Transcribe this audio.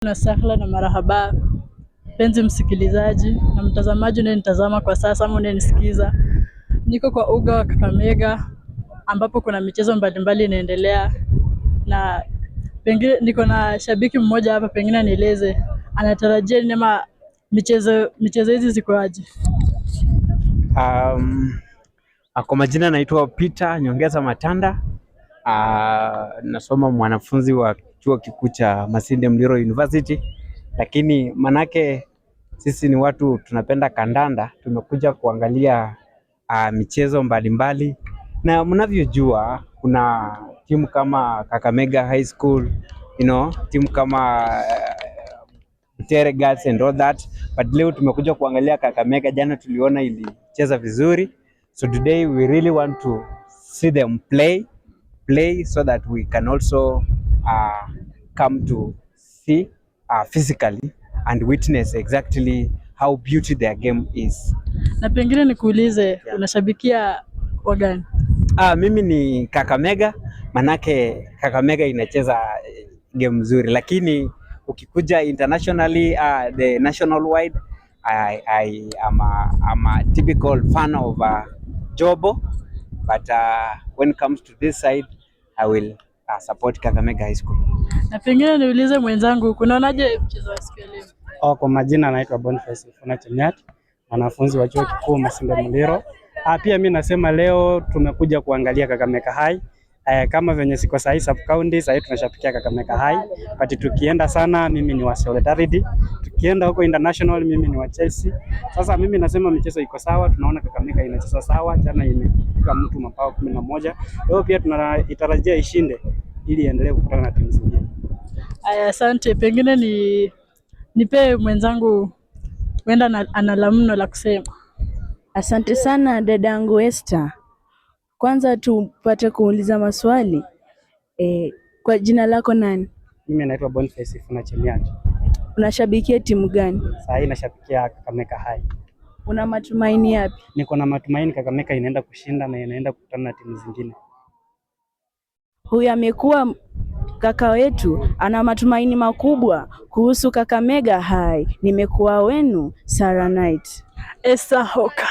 Na sahla na marahaba penzi msikilizaji na mtazamaji unayenitazama kwa sasa ama unayenisikiza. Niko kwa uga wa Kakamega ambapo kuna michezo mbalimbali inaendelea, na pengine niko na shabiki mmoja hapa, pengine anieleze anatarajia nini ama michezo hizi ziko aje. Kwa majina naitwa Peter Nyongeza Matanda. Nasoma mwanafunzi wa chuo kikuu cha Masinde Muliro University, lakini manake sisi ni watu tunapenda kandanda, tumekuja kuangalia michezo mbalimbali, na mnavyojua kuna timu kama Kakamega High School, timu kama Butere Girls and all that, but leo tumekuja kuangalia Kakamega. Jana tuliona ilicheza vizuri, so today we really want to see them play so that we can also come to see physically and witness exactly how beauty their game is. Na pengine nikuulize, unashabikia wagani? Mimi ni Kakamega, manake Kakamega inacheza game nzuri, lakini ukikuja internationally, the national wide, I am a typical fan of Jobo, but when it comes to this side I will support Kakamega High School. Na pengine niulize mwenzangu, kunaonaje mchezo wa siku ya leo? Kwa majina anaitwa Boniface Chemiat, mwanafunzi wa chuo kikuu Masinde Muliro. Pia mimi nasema leo tumekuja kuangalia Kakamega High. Kama venye siko sahi sub county, sasa tunashabikia Kakamega High, but tukienda sana mimi ni wa Solidarity, tukienda huko international mimi ni wa Chelsea. Sasa mimi nasema michezo iko sawa, tunaona Kakamega inacheza sawa, jana imepiga mtu mabao 11. Leo pia tunaitarajia ishinde ili iendelee kukutana na timu zingine. Asante, pengine nipe mwenzangu wenda ana la mno la kusema. Asante sana dadangu Esther. Kwanza tupate kuuliza maswali. Kwa jina lako nani? Mimi naitwa Boniface Chemiat. Unashabikia timu gani? Sasa hii nashabikia Kakamega High. Una matumaini yapi? Niko na matumaini Kakamega inaenda kushinda na inaenda kukutana na timu zingine. Huyu amekuwa kaka wetu, ana matumaini makubwa kuhusu Kakamega High. Nimekuwa wenu Sarah Knight. Esther Hoka.